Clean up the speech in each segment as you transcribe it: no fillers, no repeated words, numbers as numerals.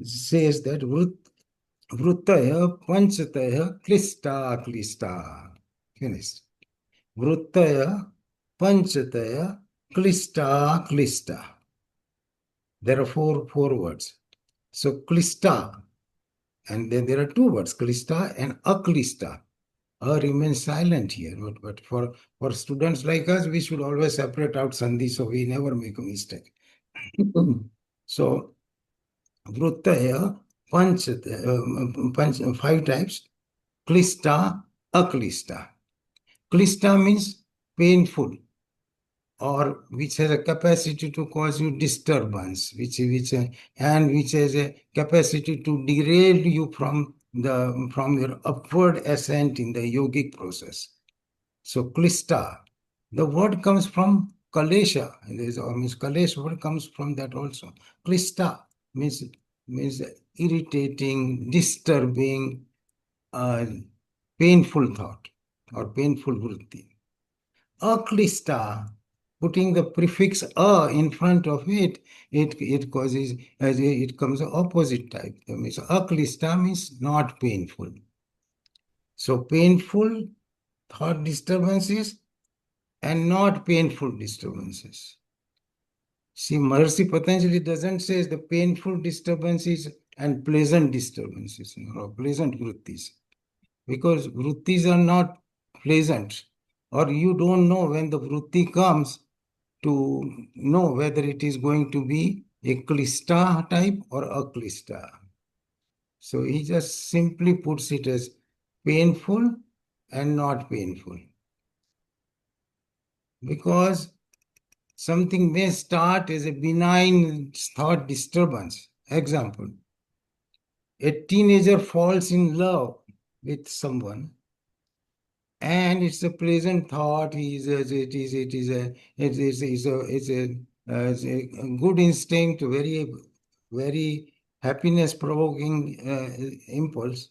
says that Vrutaya Panchataya Klista Klista. Finished. Vrutaya Panchataya Klista Klista. There are four words. So Klista, and then there are two words, Klista and Aklista. Remains silent here, but for students like us, we should always separate out Sandhi so we never make a mistake. So Vrutaya five types. Klista, aklista. Klista means painful, or which has a capacity to cause you disturbance, which and which has a capacity to derail you from your upward ascent in the yogic process. So klista, the word comes from kalesha. Means kalesh word comes from that also. Klista means irritating, disturbing, uh, painful thought or painful vritti. Aklista, putting the prefix a in front of it, it causes, it comes opposite type. That means aklista means not painful. So painful thought disturbances and not painful disturbances. See, Maharishi Patanjali doesn't say the painful disturbances and pleasant disturbances, or pleasant vrittis, because vrittis are not pleasant, or you don't know when the vritti comes to know whether it is going to be a klista type or a klista. So he just simply puts it as painful and not painful. Because something may start as a benign thought disturbance. Example, a teenager falls in love with someone, and it's a pleasant thought. It's a good instinct, very happiness provoking impulse,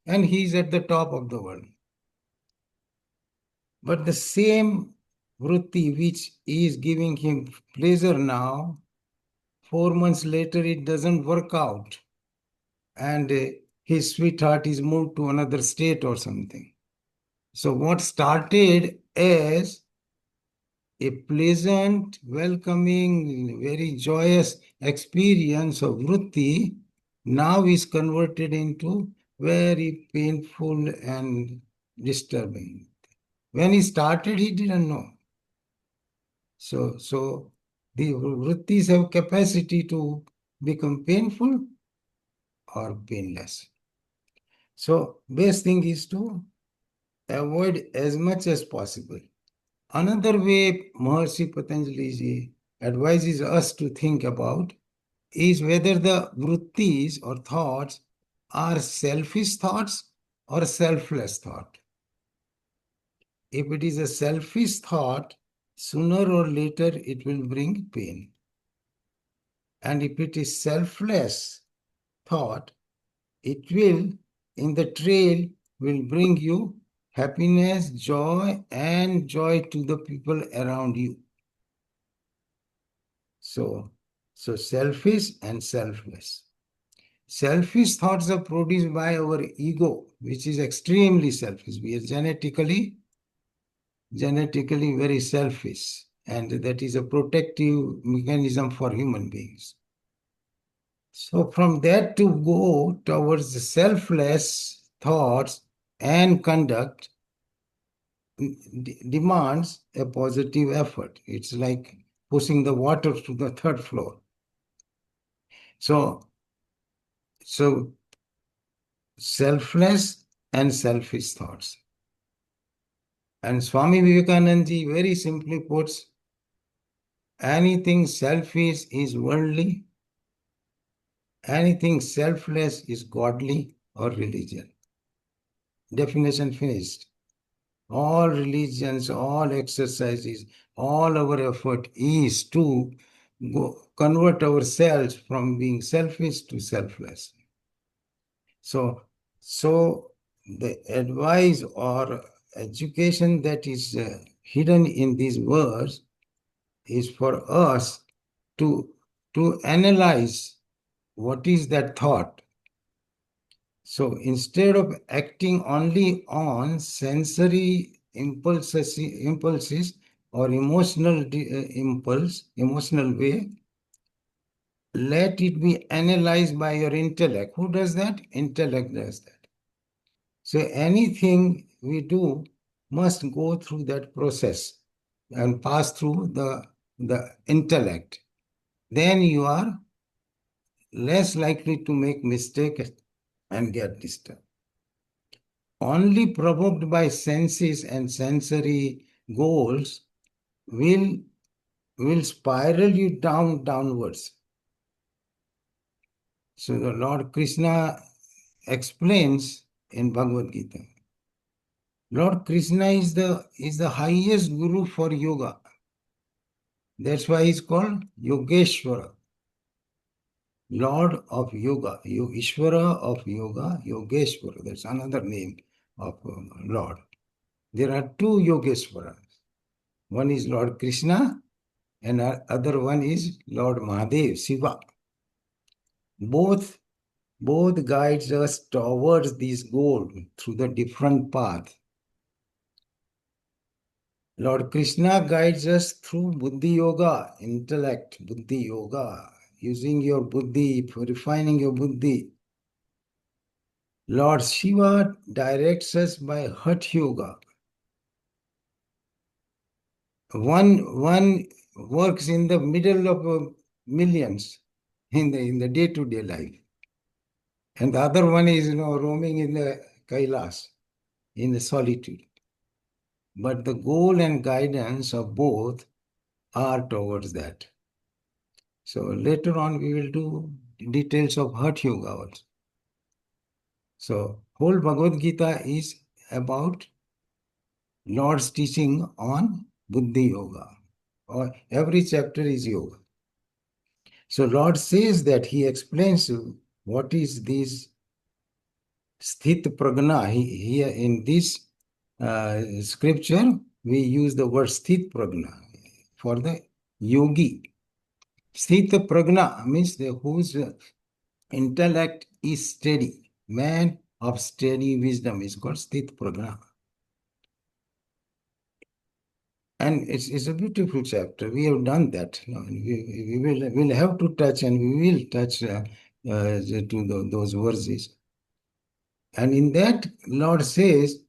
and he's at the top of the world. But the same vritti which is giving him pleasure now, 4 months later it doesn't work out, and his sweetheart is moved to another state or something. So what started as a pleasant, welcoming, very joyous experience of vritti now is converted into very painful and disturbing. When he started, he didn't know. So the vrittis have capacity to become painful or painless. So best thing is to avoid as much as possible. Another way Maharishi Patanjali advises us to think about is whether the vrittis or thoughts are selfish thoughts or selfless thought. If it is a selfish thought, sooner or later it will bring pain. And if it is selfless thought, it will, in the trail, will bring you happiness, joy, and joy to the people around you. So selfish and selfless. Selfish thoughts are produced by our ego, which is extremely selfish. We are genetically very selfish, and that is a protective mechanism for human beings. So from that to go towards the selfless thoughts and conduct demands a positive effort. It's like pushing the water to the third floor. So selfless and selfish thoughts. And Swami Vivekananda ji very simply puts, anything selfish is worldly, anything selfless is godly or religion. Definition finished. All religions, all exercises, all our effort is to convert ourselves from being selfish to selfless. So the advice or education that is hidden in these words is for us to analyze what is that thought? So instead of acting only on sensory impulses or emotional way, let it be analyzed by your intellect. Who does that? Intellect does that. So anything we do must go through that process and pass through the intellect. Then you are less likely to make mistake and get disturbed. Only provoked by senses and sensory goals will spiral you downwards. So the Lord Krishna explains in Bhagavad Gita. Lord Krishna is the highest guru for yoga. That's why he's called Yogeshwara, Lord of Yoga, Ishvara of Yoga, Yogeshwara. That's another name of Lord. There are two Yogeshwaras. One is Lord Krishna and other one is Lord Mahadev, Shiva. Both guides us towards this goal through the different path. Lord Krishna guides us through Buddhi Yoga, intellect, Buddhi Yoga, using your Buddhi, refining your Buddhi. Lord Shiva directs us by Hatha Yoga. One works in the middle of millions in the day-to-day life. And the other one is, roaming in the Kailas, in the solitude. But the goal and guidance of both are towards that. So later on, we will do details of Hatha Yoga also. So whole Bhagavad Gita is about Lord's teaching on Buddhi Yoga. Or every chapter is yoga. So Lord says that he explains what is this sthit pragna. Here in this scripture, we use the word sthit pragna for the yogi. Sthit pragna means whose intellect is steady. Man of steady wisdom is called sthit pragna. And it's a beautiful chapter. We have done that. We'll have to touch, and we will touch to those verses. And in that, Lord says